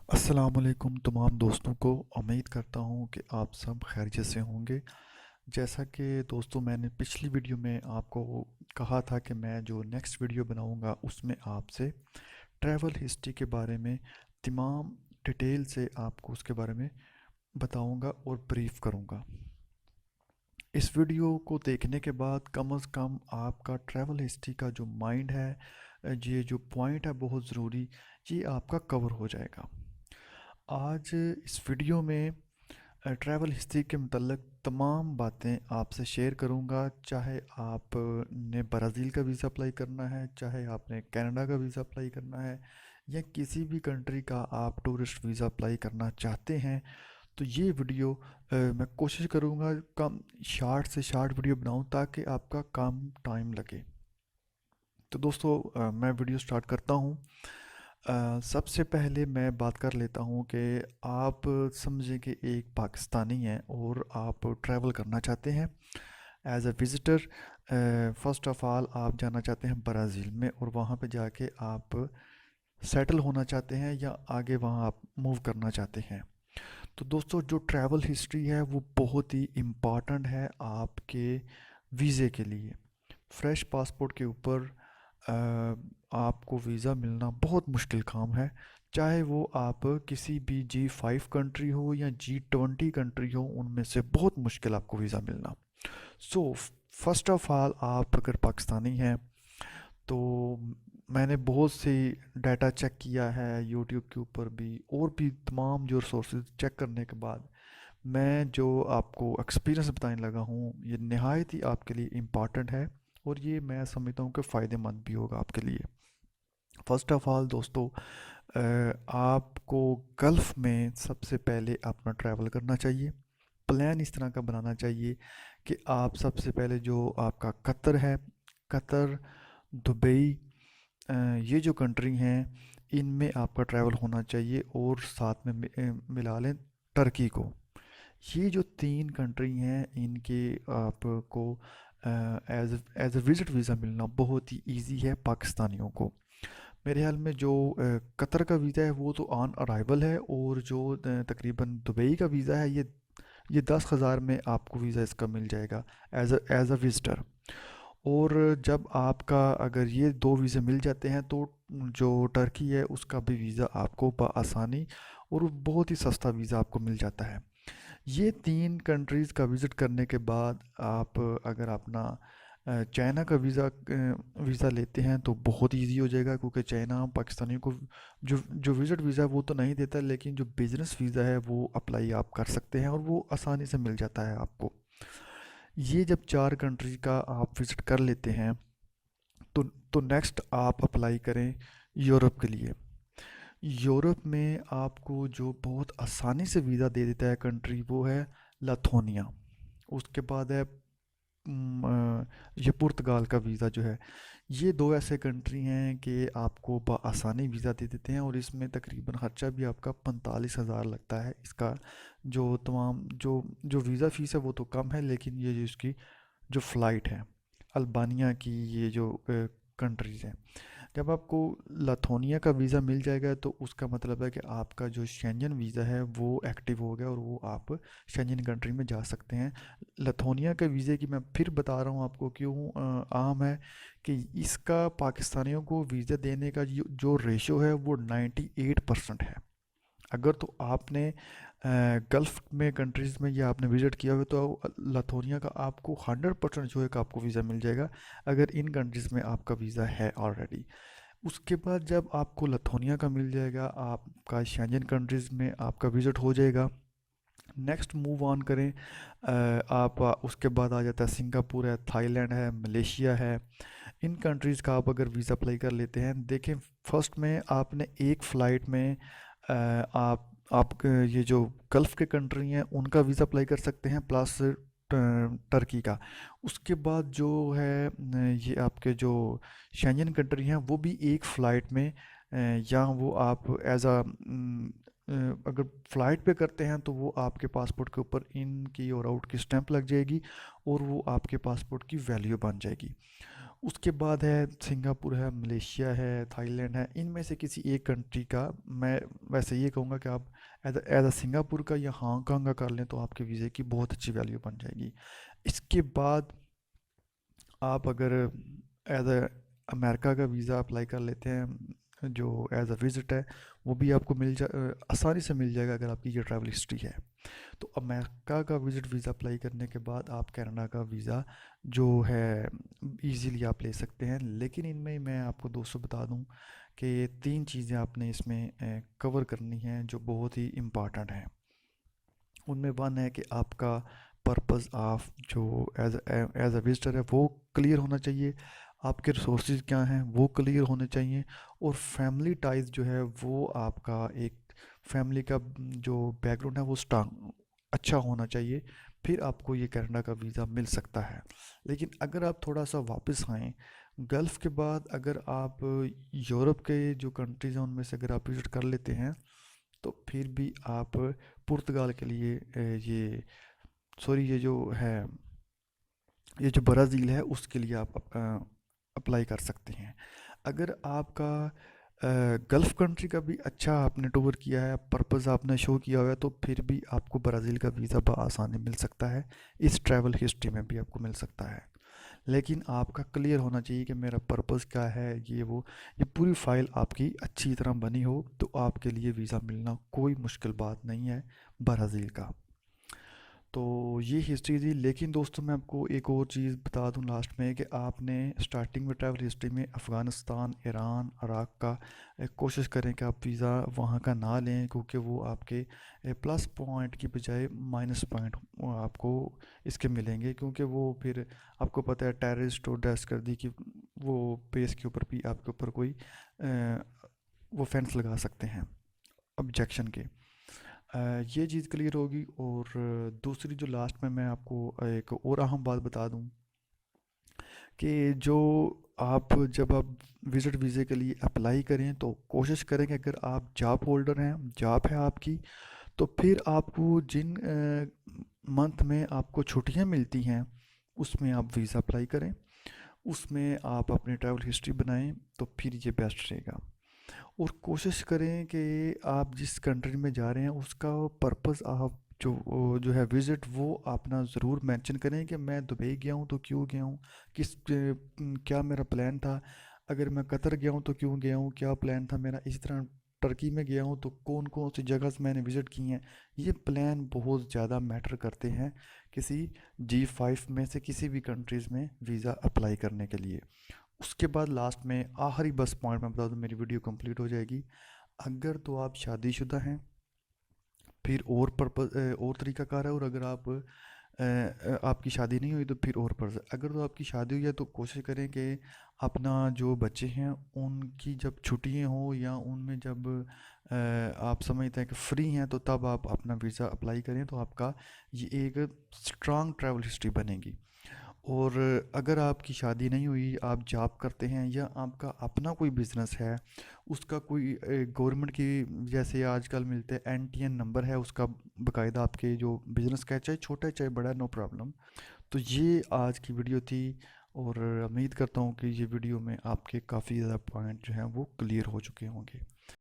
अस्सलामुअलैकुम तमाम दोस्तों को। उम्मीद करता हूँ कि आप सब खैरियत से होंगे। जैसा कि दोस्तों मैंने पिछली वीडियो में आपको कहा था कि मैं जो नेक्स्ट वीडियो बनाऊँगा उसमें आपसे ट्रैवल हिस्ट्री के बारे में तमाम डिटेल से आपको उसके बारे में बताऊँगा और ब्रीफ करूँगा। इस वीडियो को देखने के बाद कम से कम आपका ट्रैवल हिस्ट्री का जो माइंड है, ये जो पॉइंट है बहुत ज़रूरी, ये आपका कवर हो जाएगा। आज इस वीडियो में ट्रैवल हिस्ट्री के मतलब तमाम बातें आपसे शेयर करूंगा। चाहे आपने ब्राज़ील का वीज़ा अप्लाई करना है, चाहे आपने कनाडा का वीज़ा अप्लाई करना है, या किसी भी कंट्री का आप टूरिस्ट वीज़ा अप्लाई करना चाहते हैं, तो ये वीडियो मैं कोशिश करूंगा कम शार्ट से शार्ट वीडियो बनाऊं ताकि आपका कम टाइम लगे। तो दोस्तों मैं वीडियो स्टार्ट करता हूं। सबसे पहले मैं बात कर लेता हूँ कि आप समझें कि एक पाकिस्तानी हैं और आप ट्रैवल करना चाहते हैं as a visitor. First of all आप जाना चाहते हैं ब्राज़ील में और वहाँ पे जाके आप सेटल होना चाहते हैं या आगे वहाँ आप मूव करना चाहते हैं। तो दोस्तों जो ट्रैवल हिस्ट्री है वो बहुत ही इम्पॉर्टेंट है आपके वीज़े के लिए। फ्रेश पासपोर्ट के ऊपर आपको वीज़ा मिलना बहुत मुश्किल काम है। चाहे वो आप किसी भी G5 कंट्री हो या G20 कंट्री हो, उनमें से बहुत मुश्किल आपको वीज़ा मिलना। सो फर्स्ट ऑफ ऑल आप अगर पाकिस्तानी हैं तो मैंने बहुत सी डाटा चेक किया है यूट्यूब के ऊपर भी और भी तमाम जो रिसोर्सेज चेक करने के बाद मैं जो आपको एक्सपीरियंस बताने लगा हूँ ये नहायत ही आपके लिए इम्पॉर्टेंट है और ये मैं समझता हूँ कि फ़ायदेमंद भी होगा आपके लिए। फ़र्स्ट ऑफ़ ऑल दोस्तों, आपको गल्फ़ में सबसे पहले अपना ट्रैवल करना चाहिए। प्लान इस तरह का बनाना चाहिए कि आप सबसे पहले जो आपका कतर है, कतर, दुबई, ये जो कंट्री हैं इनमें आपका ट्रैवल होना चाहिए और साथ में मिला लें टर्की को। ये जो तीन कंट्री हैं इनके आपको as as a visit visa मिलना बहुत ही इजी है पाकिस्तानियों को। मेरे ख्याल में जो कतर का वीज़ा है वो तो ऑन अराइवल है और जो तकरीबन दुबई का वीज़ा है ये 10,000 में आपको वीज़ा इसका मिल जाएगा एज अ विज़िटर। और जब आपका अगर ये दो वीज़े मिल जाते हैं तो जो टर्की है उसका भी वीज़ा आपको आसानी और बहुत ही सस्ता वीज़ा आपको मिल जाता है। ये तीन कंट्रीज़ का विज़िट करने के बाद आप अगर अपना चाइना का वीज़ा लेते हैं तो बहुत इजी हो जाएगा, क्योंकि चाइना पाकिस्तानियों को जो जो विज़िट वीज़ा वो तो नहीं देता, लेकिन जो बिज़नेस वीज़ा है वो अप्लाई आप कर सकते हैं और वो आसानी से मिल जाता है आपको। ये जब चार कंट्री का आप विज़िट कर लेते हैं तो तो नेक्स्ट आप अप्लाई करें यूरोप के लिए। यूरोप में आपको जो बहुत आसानी से वीज़ा दे देता है कंट्री वो है लाथोनिया। उसके बाद है ये पुर्तगाल का वीज़ा जो है। ये दो ऐसे कंट्री हैं कि आपको आसानी वीज़ा दे देते हैं और इसमें तकरीबन खर्चा भी आपका 45,000 लगता है। इसका जो तमाम जो जो वीज़ा फ़ीस है वो तो कम है, लेकिन ये जो इसकी जो फ़्लाइट है अल्बानिया की, ये जो कंट्रीज़ हैं, जब आपको लाथोनिया का वीज़ा मिल जाएगा तो उसका मतलब है कि आपका जो शेंजन वीज़ा है वो एक्टिव हो गया और वो आप शेंजन कंट्री में जा सकते हैं। लाथोनिया के वीज़े की मैं फिर बता रहा हूँ आपको क्यों आम है कि इसका पाकिस्तानियों को वीज़ा देने का जो रेशो है वो 98% है। अगर तो आपने गल्फ़ में कंट्रीज़ में या आपने विज़िट किया हुआ तो लाथोनिया का आपको 100% जो है कि आपको वीज़ा मिल जाएगा अगर इन कंट्रीज़ में आपका वीज़ा है ऑलरेडी। उसके बाद जब आपको लथोनिया का मिल जाएगा, आपका शेंजन कंट्रीज़ में आपका विज़िट हो जाएगा। नेक्स्ट मूव ऑन करें, उसके बाद आ जाता है सिंगापुर है, थाईलैंड है, मलेशिया है। इन कंट्रीज़ का आप अगर वीज़ा अप्लाई कर लेते हैं, देखें फर्स्ट में आपने एक फ़्लाइट में आप ये जो गल्फ़ के कंट्री हैं उनका वीज़ा अप्लाई कर सकते हैं प्लस टर्की का। उसके बाद जो है ये आपके जो शेंजन कंट्री हैं वो भी एक फ़्लाइट में या वो आप एज अगर फ़्लाइट पे करते हैं तो वो आपके पासपोर्ट के ऊपर इन की और आउट की स्टैंप लग जाएगी और वो आपके पासपोर्ट की वैल्यू बन जाएगी। उसके बाद है सिंगापुर है, मलेशिया है, थाईलैंड है। इनमें से किसी एक कंट्री का मैं वैसे ये कहूँगा कि आप एज अ सिंगापुर का या हांगकांग का कर लें तो आपके वीज़े की बहुत अच्छी वैल्यू बन जाएगी। इसके बाद आप अगर एज अ अमेरिका का वीज़ा अप्लाई कर लेते हैं जो एज अ विज़िट है, वो भी आपको आसानी से मिल जाएगा अगर आपकी ये ट्रैवल हिस्ट्री है। तो अमेरिका का विज़िट वीज़ा अप्लाई करने के बाद आप कनाडा का वीज़ा जो है इजीली आप ले सकते हैं। लेकिन इनमें मैं आपको दोस्तों बता दूं कि ये तीन चीज़ें आपने इसमें कवर करनी हैं जो बहुत ही इम्पॉर्टेंट हैं। उनमें वन है कि आपका पर्पस ऑफ जो एज अ विजिटर है वो क्लियर होना चाहिए। आपके रिसोर्सेज क्या हैं वो क्लियर होने चाहिए। और फैमिली टाइज जो है वो आपका एक फैमिली का जो बैकग्राउंड है वो स्ट्रांग अच्छा होना चाहिए। फिर आपको ये कनाडा का वीज़ा मिल सकता है। लेकिन अगर आप थोड़ा सा वापस आएँ गल्फ़ के बाद, अगर आप यूरोप के जो कंट्रीज़ हैं उनमें से अगर आप विज़िट कर लेते हैं तो फिर भी आप पुर्तगाल के लिए ये सॉरी ये जो ब्राज़ील है उसके लिए आप अप्लाई कर सकते हैं। अगर आपका गल्फ़ कंट्री का भी अच्छा आपने टूर किया है, पर्पस आपने शो किया हुआ है, तो फिर भी आपको ब्राज़ील का वीज़ा बआसानी मिल सकता है। इस ट्रैवल हिस्ट्री में भी आपको मिल सकता है। लेकिन आपका क्लियर होना चाहिए कि मेरा पर्पस क्या है, ये पूरी फाइल आपकी अच्छी तरह बनी हो तो आपके लिए वीज़ा मिलना कोई मुश्किल बात नहीं है ब्राज़ील का। तो ये हिस्ट्री थी। लेकिन दोस्तों मैं आपको एक और चीज़ बता दूं लास्ट में कि आपने स्टार्टिंग में ट्रैवल हिस्ट्री में अफ़गानिस्तान, ईरान, इराक़ का कोशिश करें कि आप वीज़ा वहाँ का ना लें, क्योंकि वो आपके प्लस पॉइंट की बजाय माइनस पॉइंट आपको इसके मिलेंगे। क्योंकि वो फिर आपको पता है टेररिस्ट और दहशतगर्दी की वो बेस के ऊपर भी आपके ऊपर कोई वो फेंस लगा सकते हैं ऑब्जेक्शन के। ये चीज़ क्लियर होगी। और दूसरी जो लास्ट में मैं आपको एक और अहम बात बता दूं कि जो आप जब आप विज़िट वीज़े के लिए अप्लाई करें तो कोशिश करें कि अगर आप जॉब होल्डर हैं, जॉब है आपकी, तो फिर आपको जिन मंथ में आपको छुट्टियां मिलती हैं उसमें आप वीज़ा अप्लाई करें। उसमें आप अपनी ट्रैवल हिस्ट्री बनाएं तो फिर ये बेस्ट रहेगा। और कोशिश करें कि आप जिस कंट्री में जा रहे हैं उसका पर्पस आप जो है विज़िट वो अपना ज़रूर मेंशन करें कि मैं दुबई गया हूँ तो क्यों गया हूँ, क्या मेरा प्लान था। अगर मैं कतर गया हूँ तो क्यों गया हूँ, क्या प्लान था मेरा। इसी तरह टर्की में गया हूँ तो कौन कौन सी जगह मैंने विज़िट की हैं। ये प्लान बहुत ज़्यादा मैटर करते हैं किसी G5 में से किसी भी कंट्रीज़ में वीज़ा अप्लाई करने के लिए। उसके बाद लास्ट में आखिरी बस पॉइंट मैं बता दूं, मेरी वीडियो कंप्लीट हो जाएगी। अगर तो आप शादीशुदा हैं फिर और पर्पस और तरीकाकार है। और अगर आपकी शादी नहीं हुई तो फिर और पर्पस। अगर तो आपकी शादी हुई है तो कोशिश करें कि अपना जो बच्चे हैं उनकी जब छुट्टियां हो या उनमें जब आप समझते हैं कि फ्री हैं तो तब आप अपना वीज़ा अप्लाई करें तो आपका ये एक स्ट्रांग ट्रैवल हिस्ट्री बनेगी। और अगर आपकी शादी नहीं हुई, आप जॉब करते हैं या आपका अपना कोई बिज़नेस है, उसका कोई गवर्नमेंट की जैसे आजकल मिलते हैं एनटीएन नंबर है उसका, बाकायदा आपके जो बिज़नेस का है चाहे छोटा है चाहे बड़ा है, नो प्रॉब्लम। तो ये आज की वीडियो थी। और उम्मीद करता हूँ कि ये वीडियो में आपके काफ़ी ज़्यादा पॉइंट जो हैं वो क्लियर हो चुके होंगे।